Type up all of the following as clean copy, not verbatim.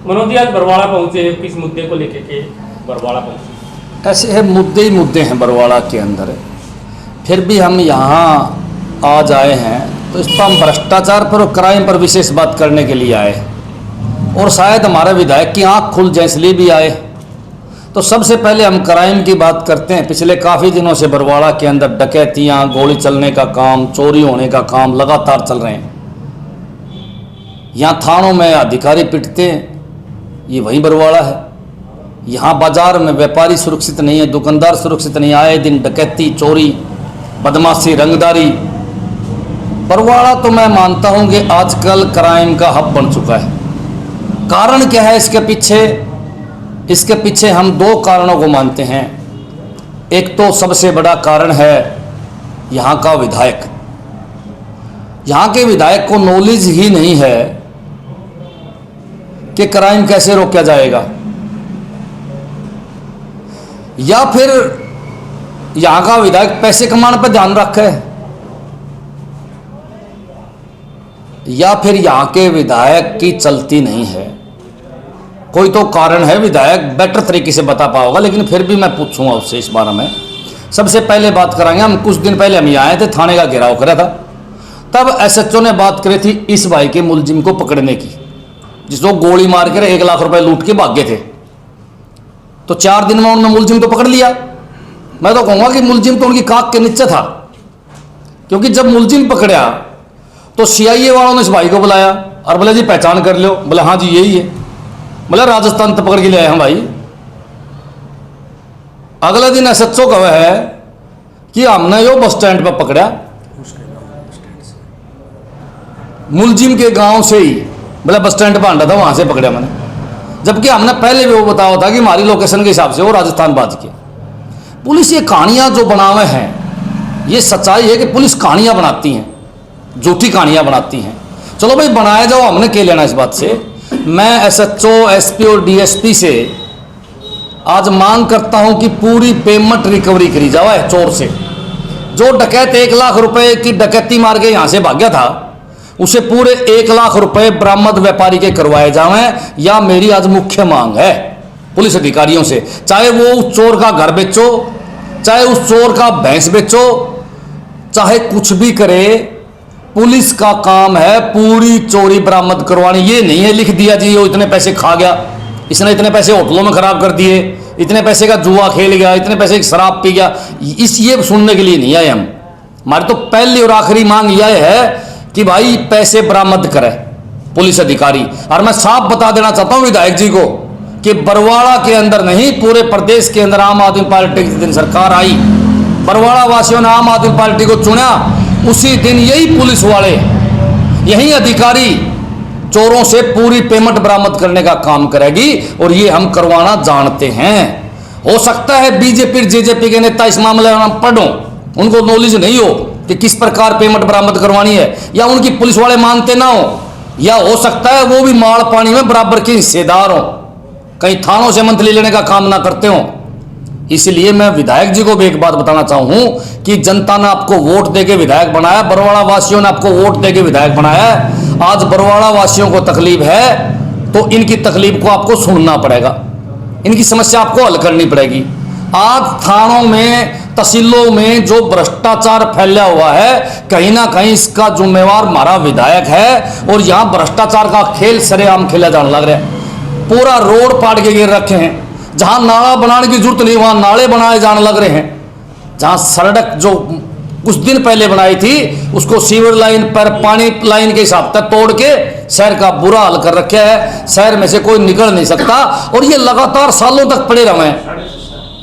मनोज जी आज बरवाड़ा पहुंचे, किस मुद्दे को लेकर के बरवाड़ा पहुंचे? ऐसे है मुद्दे ही मुद्दे हैं बरवाड़ा के अंदर। फिर भी हम यहाँ आज आए हैं तो इस पर हम भ्रष्टाचार पर और क्राइम पर विशेष बात करने के लिए आए, और शायद हमारे विधायक की आंख खुल जाए इसलिए भी आए। तो सबसे पहले हम क्राइम की बात करते हैं। पिछले काफ़ी दिनों से बरवाड़ा के अंदर डकैतियाँ, गोली चलने का काम, चोरी होने का काम लगातार चल रहे हैं। यहाँ थानों में अधिकारी पिटते हैं, ये वही बरवाड़ा है। यहाँ बाजार में व्यापारी सुरक्षित नहीं है, दुकानदार सुरक्षित नहीं, आए दिन डकैती, चोरी, बदमाशी, रंगदारी। बरवाड़ा तो मैं मानता हूँ कि आजकल क्राइम का हब बन चुका है। कारण क्या है इसके पीछे? इसके पीछे हम दो कारणों को मानते हैं। एक तो सबसे बड़ा कारण है यहाँ का विधायक। यहाँ के विधायक को नॉलेज ही नहीं है कि क्राइम कैसे रोका जाएगा, या फिर यहाँ का विधायक पैसे कमाने पर ध्यान रखे, या फिर यहाँ के विधायक की चलती नहीं है। कोई तो कारण है, विधायक बेटर तरीके से बता पाओगा, लेकिन फिर भी मैं पूछूंगा उससे इस बारे में। सबसे पहले बात कराएंगे हम, कुछ दिन पहले हम यहाँ आए थे, थाने का घेराव करा था। तब एसएचओ ने बात करी थी इस भाई के मुलजिम को पकड़ने की, जिसको गोली मार कर 1 लाख रुपए लूट के भाग गए थे। तो 4 दिन में उन्होंने मुलजिम तो पकड़ लिया। मैं तो कहूँगा कि मुलजिम तो उनकी काक के नीचे था, क्योंकि जब मुलजिम पकड़ा तो सीआईए वालों ने इस भाई को बुलाया और बोले जी पहचान कर लो। बोले हाँ जी यही है। बोले राजस्थान तो पकड़ के ले आए हम भाई। अगले दिन एसएचओ कहा है कि हमने यो बस स्टैंड पर पकड़ा, मुलजिम के गांव से ही। बोले बस स्टैंड पर आंटा था, वहां से पकड़ा मैंने, जबकि हमने पहले भी वो बताया था कि हमारी लोकेशन के हिसाब से वो राजस्थान बाज के। पुलिस ये कहानियां जो बनावे हैं, ये सच्चाई है कि पुलिस कहानियां बनाती हैं, झूठी कहानियां बनाती हैं। चलो भाई बनाया जाओ, हमने क्या लेना इस बात से। मैं एसएचओ, एसपी और डीएसपी से आज मांग करता हूं कि पूरी पेमेंट रिकवरी करी जाए चोर से। जो डकैत 1 लाख रुपए की डकैती मार के यहां से भाग गया था, उसे पूरे 1 लाख रुपए बरामद व्यापारी के करवाए जाएं, या मेरी आज मुख्य मांग है पुलिस अधिकारियों से। चाहे वो उस चोर का घर बेचो, चाहे उस चोर का भैंस बेचो, चाहे कुछ भी करे, पुलिस का काम है पूरी चोरी बरामद करवानी। ये नहीं है लिख दिया जी वो इतने पैसे खा गया, इसने इतने पैसे होटलों में खराब कर दिए, इतने पैसे का जुआ खेल गया, इतने पैसे की शराब पी गया। ये सुनने के लिए नहीं आए हम। हमारी तो पहली और आखिरी मांग यह है कि भाई पैसे बरामद करे पुलिस अधिकारी। और मैं साफ बता देना चाहता हूं विधायक जी को कि बरवाड़ा के अंदर नहीं, पूरे प्रदेश के अंदर आम आदमी पार्टी की दिन सरकार आई, बरवाड़ा वासियों ने आम आदमी पार्टी को चुना, उसी दिन यही पुलिस वाले, यही अधिकारी चोरों से पूरी पेमेंट बरामद करने का काम करेगी, और ये हम करवाना जानते हैं। हो सकता है बीजेपी जेजेपी के नेता इस मामले में पढ़ो, उनको नॉलेज नहीं हो कि किस प्रकार पेमेंट बरामद करवानी है, या उनकी पुलिस वाले मानते ना हो, या हो सकता है वो भी माड़ पानी में बराबर के हिस्सेदार हो, कहीं थानों से मंथली लेने का काम ना करते हो। इसलिए मैं विधायक जी को भी एक बात बताना चाहूँ कि जनता ने आपको वोट देके विधायक बनाया, बरवाड़ा वासियों ने आपको वोट देके विधायक बनाया। आज बरवाड़ा वासियों को तकलीफ है तो इनकी तकलीफ को आपको सुनना पड़ेगा, इनकी समस्या आपको हल करनी पड़ेगी। आज थानों में, तहसीलों में जो भ्रष्टाचार फैला हुआ है, कहीं ना कहीं इसका जिम्मेवार हमारा विधायक है, और यहाँ भ्रष्टाचार का खेल सरेआम खेला जाने लग रहा है। पूरा रोड पाट के गिर रखे हैं, जहां नाला बनाने की जरूरत नहीं वहां नाले बनाए जाने लग रहे हैं। जहां सड़क जो कुछ दिन पहले बनाई थी उसको सीवर लाइन पर पानी लाइन के हिसाब तक तोड़ के शहर का बुरा हाल कर रखा है। शहर में से कोई निकल नहीं सकता, और ये लगातार सालों तक पड़े रहे।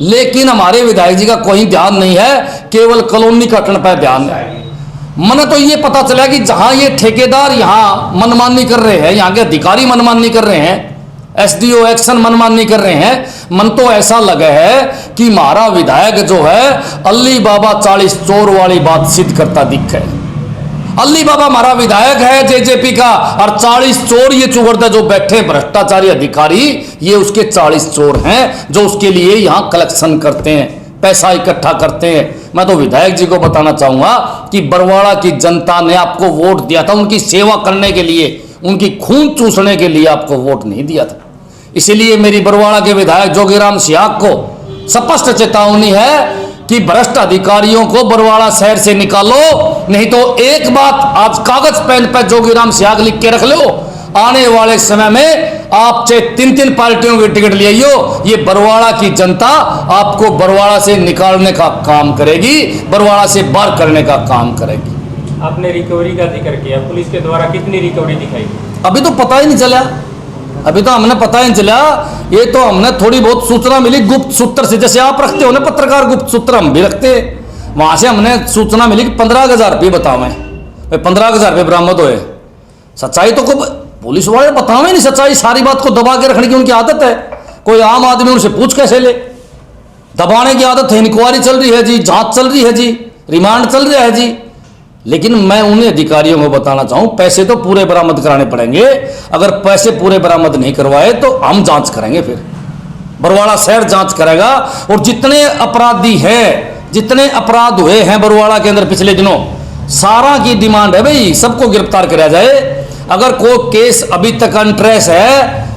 लेकिन हमारे विधायक जी का कोई ध्यान नहीं है, केवल कॉलोनी काटने पर ध्यान है। मन तो ये पता चला कि जहां ये ठेकेदार यहाँ मनमानी कर रहे हैं, यहाँ के अधिकारी मनमानी कर रहे हैं, एसडीओ एक्शन मनमानी कर रहे हैं, मन तो ऐसा लगा है कि हमारा विधायक जो है अली बाबा 40 चोर वाली बात सिद्ध करता दिख है। अली बाबा हमारा विधायक है जेजेपी का, और 40 चोर ये चुगड़ते जो बैठे भ्रष्टाचारी अधिकारी, ये उसके 40 चोर हैं जो उसके लिए यहाँ कलेक्शन करते हैं, पैसा इकट्ठा करते हैं। मैं तो विधायक जी को बताना चाहूंगा कि बरवाड़ा की जनता ने आपको वोट दिया था उनकी सेवा करने के लिए, उनकी खून चूसने के लिए आपको वोट नहीं दिया था। इसीलिए मेरी बरवाड़ा के विधायक जोगीराम सियाग को स्पष्ट चेतावनी है कि भ्रष्ट अधिकारियों को बरवाड़ा शहर से निकालो, नहीं तो एक बात आज कागज पेन पर जोगीराम सियाग लिख के रख लो, आने वाले समय में आप चाहे 3-3 पार्टियों की टिकट ले आइयो, ये बरवाड़ा की जनता आपको बरवाड़ा से निकालने का काम करेगी, बरवाड़ा से बाहर करने का काम करेगी। आपने रिकवरी का जिक्र किया, पुलिस के द्वारा कितनी रिकवरी दिखाई? अभी तो पता ही नहीं चला, अभी तो हमने पता ही नहीं चला। ये तो हमने थोड़ी बहुत सूचना मिली गुप्त सूत्र से, जैसे आप रखते हो ना पत्रकार गुप्त सूत्र, हम भी रखते हैं। वहां से हमने सूचना मिली कि 15,000 रुपये बतावे, 15,000 रुपये बरामद हुए। सच्चाई तो को पुलिस वाले बतावे नहीं सच्चाई, सारी बात को दबा के रखने की उनकी आदत है। कोई आम आदमी उनसे पूछ कैसे ले, दबाने की आदत है। इंक्वायरी चल रही है जी, जांच चल रही है जी, रिमांड चल रहा है जी। लेकिन मैं उन्हें अधिकारियों को बताना चाहूं, पैसे तो पूरे बरामद कराने पड़ेंगे। अगर पैसे पूरे बरामद नहीं करवाए तो हम जांच करेंगे, फिर बरवाड़ा शहर जांच करेगा। और जितने अपराधी हैं, जितने अपराध हुए हैं बरवाड़ा के अंदर पिछले दिनों, सारा की डिमांड है भाई सबको गिरफ्तार किया जाए। अगर कोई केस अभी तक अनट्रेस है,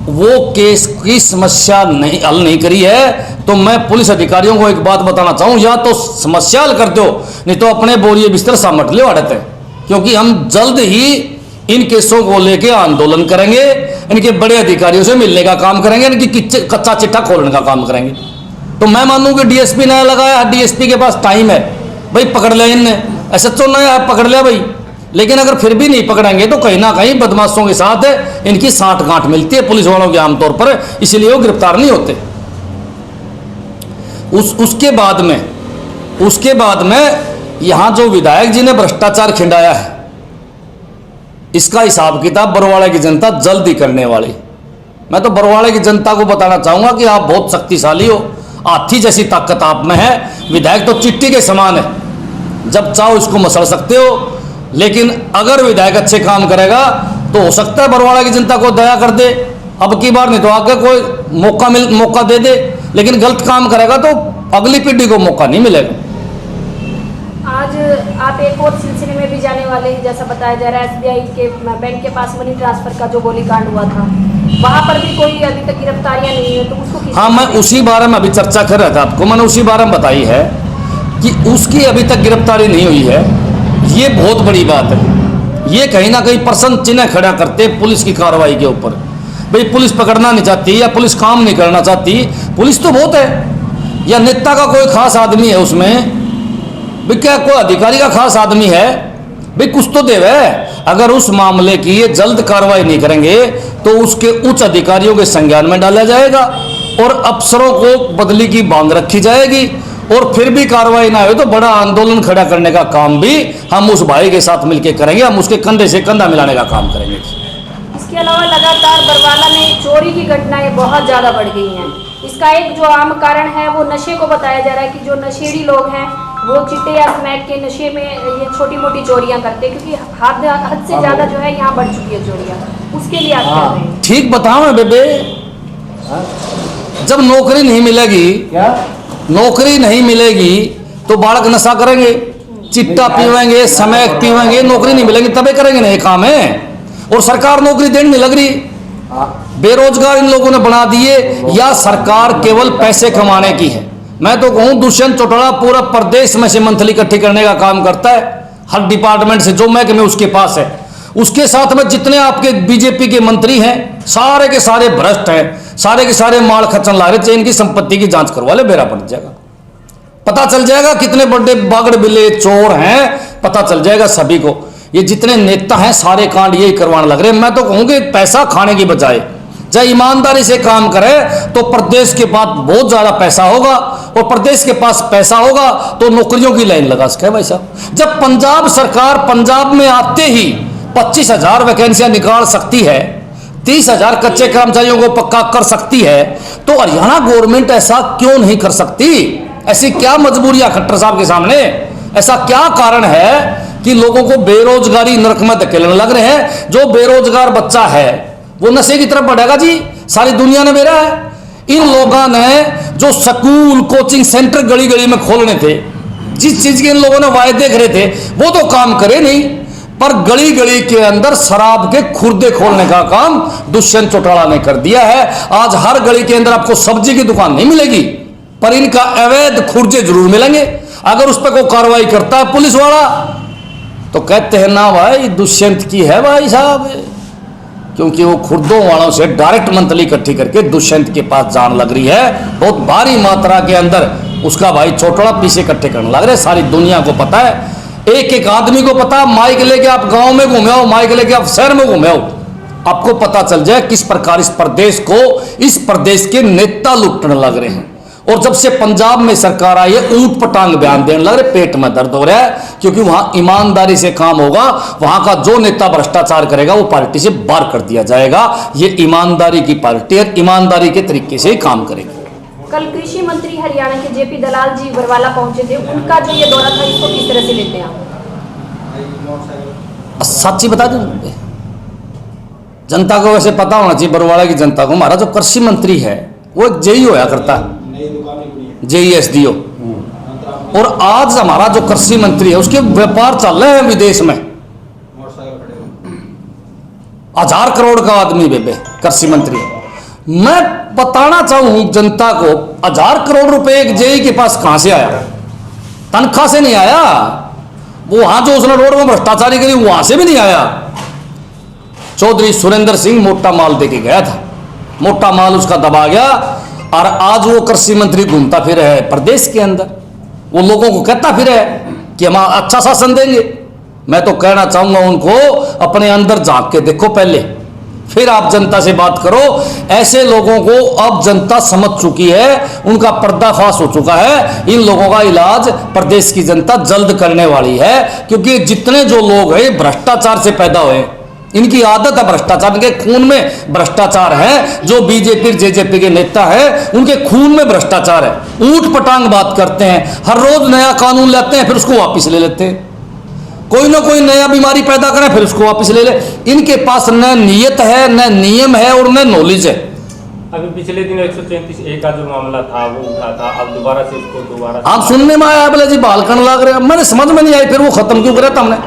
वो केस की समस्या नहीं हल नहीं करी है, तो मैं पुलिस अधिकारियों को एक बात बताना चाहूं, या तो समस्या हल कर दो, नहीं तो अपने बोरिए बिस्तर सामट ले आड़त है। क्योंकि हम जल्द ही इन केसों को लेके आंदोलन करेंगे, इनके बड़े अधिकारियों से मिलने का काम करेंगे, इनकी कच्चा चिट्ठा खोलने का काम करेंगे। तो मैं मानूं कि डीएसपी नया लगाया, डीएसपी के पास टाइम है भाई, पकड़ लिया इनने, एसएचओ नया पकड़ लिया भाई। लेकिन अगर फिर भी नहीं पकड़ेंगे तो कहीं ना कहीं बदमाशों के साथ इनकी साठ गांठ मिलती है पुलिस वालों के आमतौर पर, इसलिए वो गिरफ्तार नहीं होते। उसके बाद में यहां जो विधायक जी ने भ्रष्टाचार खिंडाया है, इसका हिसाब किताब बरवाड़ा की जनता जल्द ही करने वाली। मैं तो बरवाड़ा की जनता को बताना चाहूंगा कि आप बहुत शक्तिशाली हो, हाथी जैसी ताकत आप में है। विधायक तो चिट्टी के समान है, जब चाहो इसको मसल सकते हो। लेकिन अगर विधायक अच्छे काम करेगा तो हो सकता है बरवाड़ा की जनता को दया कर दे, अब की बार नहीं तो आगे कोई मौका दे दे। लेकिन गलत काम करेगा तो अगली पीढ़ी को मौका नहीं मिलेगा। आज आप एक और सिलसिले में भी जाने वाले हैं, जैसा बताया जा रहा है एसबीआई के बैंक के पास मनी ट्रांसफर का जो गोलीकांड हुआ था, वहां पर भी कोई अभी तक गिरफ्तारियां नहीं है, तो उसको हाँ, मैं उसी बारे में अभी चर्चा कर रहा था आपको। मैंने उसी बारे में बताई है कि उसकी अभी तक गिरफ्तारी नहीं हुई है। ये बहुत बड़ी बात है। ये कहीं ना कहीं प्रश्न चिन्ह खड़ा करते पुलिस की कार्रवाई के ऊपर। भाई पुलिस पकड़ना नहीं चाहती या पुलिस काम नहीं करना चाहती, पुलिस तो बहुत है, या नेता का कोई खास आदमी है उसमें, भाई क्या कोई अधिकारी का खास आदमी है, भाई कुछ तो देवे। अगर उस मामले की ये जल्द कार्रवाई नहीं करेंगे तो उसके उच्च अधिकारियों के संज्ञान में डाला जाएगा और अफसरों को बदली की बांध रखी जाएगी। और फिर भी कार्रवाई ना हो तो बड़ा आंदोलन खड़ा करने का काम भी हम उस भाई के साथ मिलकर करेंगे, हम उसके कंधे से कंधा मिलाने का काम करेंगे। इसके अलावा लगातार बरवाला में चोरी की घटनाएं बहुत ज़्यादा बढ़ गई हैं। इसका एक जो आम कारण है वो नशे को बताया जा रहा है कि जो नशेड़ी लोग हैं वो चिट्टे या स्मैक के नशे में ये छोटी मोटी चोरियां करते हैं, क्योंकि हद से ज़्यादा जो है यहाँ बढ़ चुकी है चोरियाँ। उसके लिए आप क्या कहें? ठीक बताओ बेबे, जब नौकरी नहीं मिलेगी, नौकरी नहीं मिलेगी तो बालक नशा करेंगे, चिट्टा पीवेंगे, स्मैक पीवेंगे, नौकरी नहीं मिलेगी तबे करेंगे ना ये काम है। और सरकार नौकरी देने नहीं लग रही, बेरोजगार इन लोगों ने बना दिए, या सरकार केवल पैसे कमाने की है। मैं तो कहूं दुष्यंत चौटाला पूरा प्रदेश में से मंथली इकट्ठी करने का काम करता है, हर डिपार्टमेंट से जो महकमे उसके पास है। उसके साथ में जितने आपके बीजेपी के मंत्री हैं सारे के सारे भ्रष्ट हैं, सारे के सारे माल खचन ला रहे थे। इनकी संपत्ति की जांच करवा ले, बेरा पड़ जाएगा, पता चल जाएगा कितने बड़े बागड़ बिल्ले चोर हैं, पता चल जाएगा सभी को। ये जितने नेता हैं सारे कांड यही करवाने लग रहे हैं। मैं तो कहूँगी पैसा खाने की बजाय जब ईमानदारी से काम करे तो प्रदेश के पास बहुत ज़्यादा पैसा होगा, और प्रदेश के पास पैसा होगा तो नौकरियों की लाइन लगा सके भाई साहब। जब पंजाब सरकार पंजाब में आते ही 25,000 वैकेंसियां निकाल सकती है, 30,000 कच्चे कर्मचारियों को पक्का कर सकती है, तो हरियाणा गवर्नमेंट ऐसा क्यों नहीं कर सकती? ऐसी क्या मजबूरियां खट्टर साहब के सामने? ऐसा क्या कारण है कि लोगों को बेरोजगारी नरक में धकेलने लग रहे हैं? जो बेरोजगार बच्चा है वो नशे की तरफ बढ़ेगा जी, सारी दुनिया ने बेरा है। इन लोगों ने जो स्कूल कोचिंग सेंटर गली गली में खोलने थे, जिस चीज के इन लोगों ने वायदे करे थे वो तो काम करे नहीं। पर गली गली के अंदर शराब के खुर्दे खोलने का काम दुष्यंत चौटाला ने कर दिया है। आज हर गली के अंदर आपको सब्जी की दुकान नहीं मिलेगी, पर इनका अवैध खुर्जे जरूर मिलेंगे। अगर उस पर कोई कार्रवाई करता है पुलिस वाला तो कहते हैं ना भाई दुष्यंत की है भाई साहब, क्योंकि वो खुर्दों वालों से डायरेक्ट मंथली इकट्ठी करके दुष्यंत के पास जान लग रही है। बहुत भारी मात्रा के अंदर उसका भाई चौटाला पीछे इकट्ठे करने लग रहे। सारी दुनिया को पता है, एक एक आदमी को पता। माइक लेके आप गांव में घूमे हो, माइक लेके आप शहर में घूमे हो, आपको पता चल जाए किस प्रकार इस प्रदेश को, इस प्रदेश के नेता लुटने लग रहे हैं। और जब से पंजाब में सरकार आई है ऊट पटांग बयान देने लग रहे, पेट में दर्द हो रहा है, क्योंकि वहां ईमानदारी से काम होगा। वहां का जो नेता भ्रष्टाचार करेगा वो पार्टी से बाहर कर दिया जाएगा। ये ईमानदारी की पार्टी है, ईमानदारी के तरीके से ही काम करेगी। कल कृषि मंत्री हरियाणा के जेपी दलाल जी बरवाला पहुंचे थे, उनका जो ये दौरा था इसको किस तरह से लेते हैं आप? सच्ची बता दूं, जनता को वैसे पता होना चाहिए, बरवाला की जनता को, हमारा जो कृषि मंत्री है वो एक जेई होया करता है, JESDO। और आज हमारा जो कृषि मंत्री है उसके व्यापार चल रहे हैं विदेश में, 1000 करोड़ का आदमी बेबे कृषि मंत्री। मैं बताना चाहूं जनता को, 1000 करोड़ रुपए एक जेई के पास कहां से आया? तनख्वाह से नहीं आया, वो वहां जो उसने रोड में भ्रष्टाचारी करी वहां से भी नहीं आया। चौधरी सुरेंद्र सिंह मोटा माल देके गया था, मोटा माल उसका दबा गया, और आज वो कृषि मंत्री घूमता फिर है प्रदेश के अंदर, वो लोगों को कहता फिर है कि हम अच्छा शासन देंगे। मैं तो कहना चाहूंगा उनको अपने अंदर झांक के देखो पहले, फिर आप जनता से बात करो। ऐसे लोगों को अब जनता समझ चुकी है, उनका पर्दाफाश हो चुका है। इन लोगों का इलाज प्रदेश की जनता जल्द करने वाली है, क्योंकि जितने जो लोग हैं भ्रष्टाचार से पैदा हुए, इनकी आदत है भ्रष्टाचार, इनके खून में भ्रष्टाचार है। जो बीजेपी जेजेपी के नेता है उनके खून में भ्रष्टाचार है। ऊट पटांग बात करते हैं, हर रोज नया कानून लाते हैं फिर उसको वापस ले लेते हैं, कोई ना कोई नया बीमारी पैदा करें फिर उसको वापस ले ले। इनके पास न नियत है, न नियम है और न नॉलेज है। अभी पिछले दिन 134A का जो मामला था वो उठा था, अब दोबारा से इसको दोबारा आप सुनने में आया बोले जी बाल करने लग रहे, मैंने समझ में नहीं आई फिर वो खत्म क्यों करा था हमने?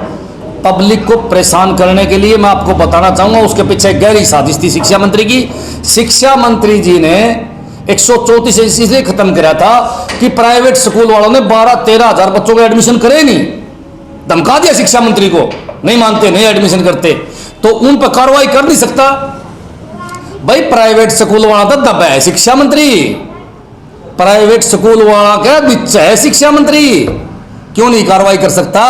पब्लिक को परेशान करने के लिए। मैं आपको बताना चाहूंगा उसके पीछे गहरी साजिश थी शिक्षा मंत्री की। शिक्षा मंत्री जी ने 134 इसलिए खत्म कराया था कि प्राइवेट स्कूल वालों ने 12-13 हजार बच्चों को एडमिशन करे नहीं, धमका दिया शिक्षा मंत्री को, नहीं मानते नहीं एडमिशन करते तो उन पर कार्रवाई कर नहीं सकता। भाई प्राइवेट स्कूल वाला तो दबा है शिक्षा मंत्री, प्राइवेट स्कूल वाला क्या बिच है शिक्षा मंत्री, क्यों नहीं कार्रवाई कर सकता?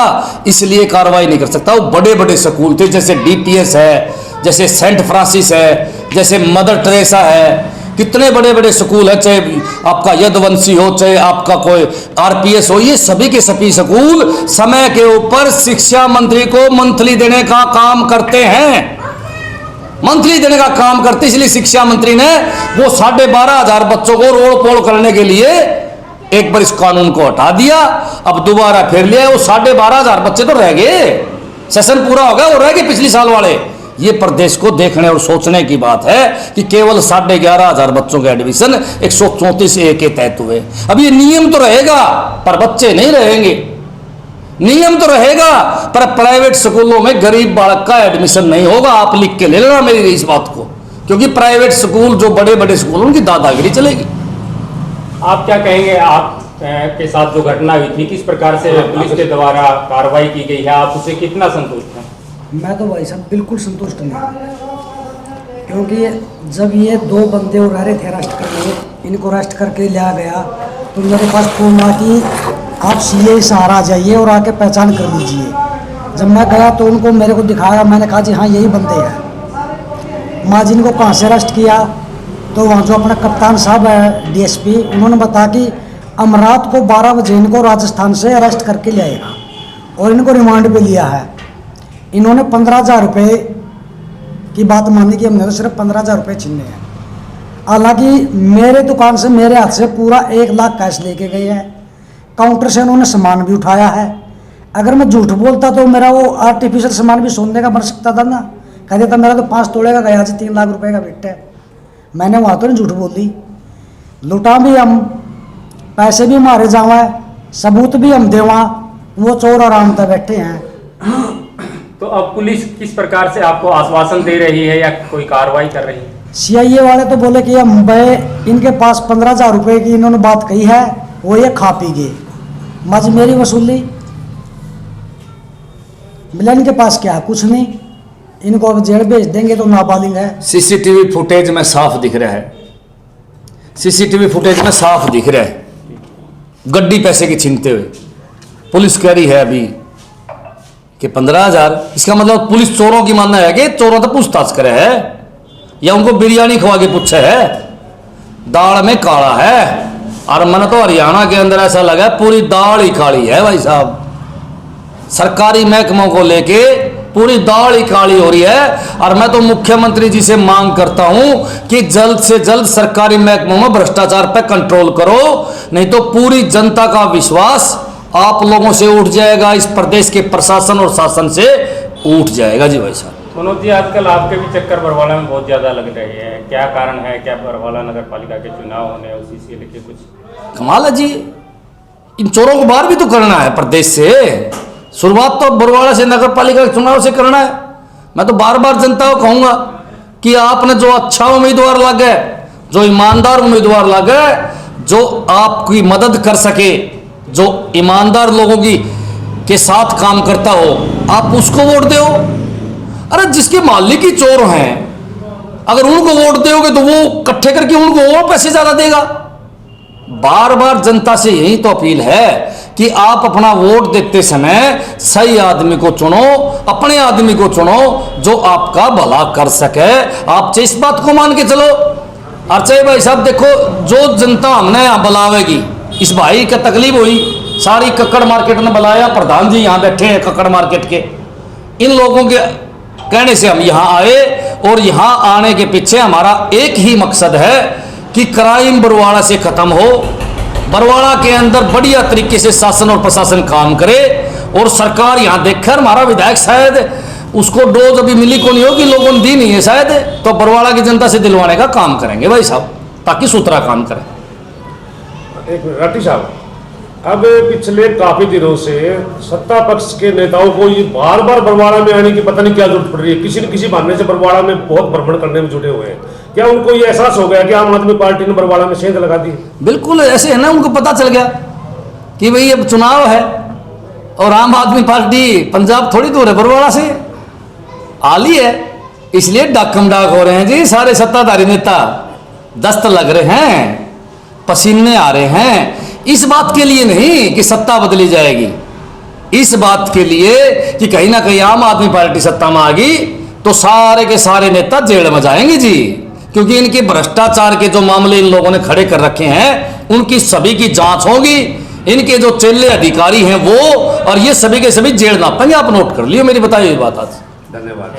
इसलिए कार्रवाई नहीं कर सकता। वो बड़े बड़े स्कूल थे, जैसे DPS है, जैसे सेंट फ्रांसिस है, जैसे मदर टेरेसा है, कितने बड़े बड़े स्कूल है, चाहे आपका यदुवंशी हो, चाहे आपका कोई RPS हो, ये सभी के सभी स्कूल समय के ऊपर शिक्षा मंत्री को मंथली देने का काम करते हैं, मंथली देने का काम करते। इसलिए शिक्षा मंत्री ने वो 12,500 बच्चों को रोल पोल करने के लिए एक बार इस कानून को हटा दिया, अब दोबारा फिर लिया। वो 12,500 बच्चे तो रह गए, सेशन पूरा हो गया, वो रह गए पिछले साल वाले। ये प्रदेश को देखने और सोचने की बात है कि केवल 11,500 बच्चों के एडमिशन 134A के तहत हुए। अब ये नियम तो रहेगा पर बच्चे नहीं रहेंगे, नियम तो रहेगा पर प्राइवेट स्कूलों में गरीब बालक का एडमिशन नहीं होगा। आप लिख के ले लेना मेरी इस बात को, क्योंकि प्राइवेट स्कूल जो बड़े बड़े स्कूल उनकी दादागिरी चलेगी। आप क्या कहेंगे, आप के साथ जो घटना हुई थी किस प्रकार से पुलिस के द्वारा कार्रवाई की गई है, आप उससे कितना संतुष्ट हैं? मैं तो भाई साहब बिल्कुल संतुष्ट नहीं, क्योंकि जब ये 2 बंदे उड़ा रहे थे अरेस्ट करने, इनको अरेस्ट करके लिया गया तो मेरे पास फोन आ कि आप CA सहारा जाइए और आके पहचान कर लीजिए। जब मैं गया तो उनको मेरे को दिखाया, मैंने कहा जी हाँ यही बंदे हैं। माँ जी इनको कहाँ से अरेस्ट किया, तो वहाँ जो अपना कप्तान साहब है DSP, उन्होंने बताया कि अमरात को 12 बजे इनको राजस्थान से अरेस्ट करके ले आएगा और इनको रिमांड पे लिया है। इन्होंने 15,000 रुपये की बात मानी कि हमने तो सिर्फ 15,000 रुपये छीने हैं। हालांकि मेरे दुकान से मेरे हाथ से पूरा 1 लाख कैश लेके गए हैं, काउंटर से उन्होंने सामान भी उठाया है। अगर मैं झूठ बोलता तो मेरा वो आर्टिफिशियल सामान भी सोने का बन सकता था ना, कह देता मेरा तो 5 तोले का गया जी 3 लाख रुपए का बिट है। मैंने वहाँ तो नहीं झूठ बोल दी, लुटा भी हम, पैसे भी मारे जावा, सबूत भी हम देवा, वो चोर आराम से बैठे हैं। तो अब पुलिस किस प्रकार से आपको आश्वासन दे रही है या कोई कार्रवाई कर रही है? सीआईए वाले तो बोले कि इनके पास 15,000 रुपए की इन्होंने बात कही है, वो ये खा पी गए, मज मेरी वसूली मिला। इनके पास क्या है? कुछ नहीं। इनको अब जेल भेज देंगे तो नाबालिग है। सीसीटीवी फुटेज में साफ दिख रहा है, सीसीटीवी फुटेज में साफ दिख रहा है गड्डी पैसे की छीनते हुए। पुलिस कह रही है अभी कि 15,000। इसका मतलब पुलिस चोरों की मानना है कि चोरों तो पूछताछ करे है या उनको बिरयानी खवा के पूछे है। दाल में काला है, और मैंने तो हरियाणा के अंदर ऐसा लगा पूरी दाल ही काली है भाई साहब। सरकारी महकमों को लेके पूरी दाल ही काली हो रही है। और मैं तो मुख्यमंत्री जी से मांग करता हूं कि जल्द से जल्द सरकारी महकमों में भ्रष्टाचार पर कंट्रोल करो, नहीं तो पूरी जनता का विश्वास आप लोगों से उठ जाएगा, इस प्रदेश के प्रशासन और शासन से उठ जाएगा। जी भाई साहब। मनोज जी, आजकल आपके भी चक्कर बरवाला में बहुत ज्यादा लग रहे हैं, क्या कारण है? क्या बरवाला नगर पालिका के चुनाव होने उसी से लेके कुछ कमाल है जी। इन चोरों को बाहर भी तो करना है प्रदेश से। शुरुआत तो बरवाड़ा से नगर पालिका के चुनाव से करना है। मैं तो बार बार जनता को कहूंगा कि आपने जो अच्छा उम्मीदवार लगे, जो ईमानदार उम्मीदवार लगे, जो आपकी मदद कर सके, जो ईमानदार लोगों की के साथ काम करता हो, आप उसको वोट दो। अरे जिसके मालिक ही चोर हैं, अगर उनको वोट दोगे तो वो इकट्ठे करके उनको और पैसे ज्यादा देगा। बार बार जनता से यही तो अपील है कि आप अपना वोट देते समय सही आदमी को चुनो, अपने आदमी को चुनो जो आपका भला कर सके। आप इस बात को मान के चलो। अर्चय भाई साहब देखो, जो जनता हमने यहाँ बुलावेगी, इस भाई का तकलीफ हुई, सारी कक्कड़ मार्केट ने बुलाया, प्रधान जी यहाँ बैठे हैं कक्कड़ मार्केट के, इन लोगों के कहने से हम यहाँ आए। और यहाँ आने के पीछे हमारा एक ही मकसद है कि क्राइम बरवाड़ा से खत्म हो, बरवाड़ा के अंदर बढ़िया तरीके से शासन और प्रशासन काम करे। और सरकार यहाँ देखकर हमारा विधायक शायद उसको डोज अभी मिली को नहीं होगी, लोगों ने दी नहीं है शायद, तो बरवाड़ा की जनता से दिलवाने का काम करेंगे भाई साहब, ताकि सुथरा काम करें। एक मिनट राठी साहब, अब पिछले काफी दिनों से सत्ता पक्ष के नेताओं को ये बार बार बरवाड़ा में आने की पता नहीं क्या जरूरत पड़ रही है। किसी न किसी बहाने से बरवाड़ा में बहुत भ्रमण करने में जुटे हुए हैं। क्या उनको ये एहसास हो गया कि आम आदमी पार्टी ने बरवाड़ा में सेंध लगा दी? बिल्कुल ऐसे है ना, उनको पता चल गया कि भाई अब चुनाव है और आम आदमी पार्टी पंजाब थोड़ी दूर है बरवाड़ा से, आली है, इसलिए डाकम डाक हो रहे हैं जी सारे सत्ताधारी नेता। दस्त लग रहे हैं, पसीने आ रहे हैं, इस बात के लिए नहीं कि सत्ता बदली जाएगी, इस बात के लिए कि कहीं ना कहीं आम आदमी पार्टी सत्ता में आ गई तो सारे के सारे नेता जेल में जाएंगे जी। क्योंकि इनके भ्रष्टाचार के जो मामले इन लोगों ने खड़े कर रखे हैं, उनकी सभी की जांच होगी। इनके जो चेले अधिकारी हैं वो और ये सभी के सभी जेल नापेंगे। आप नोट कर लियो मेरी बताई हुई बात आज। धन्यवाद।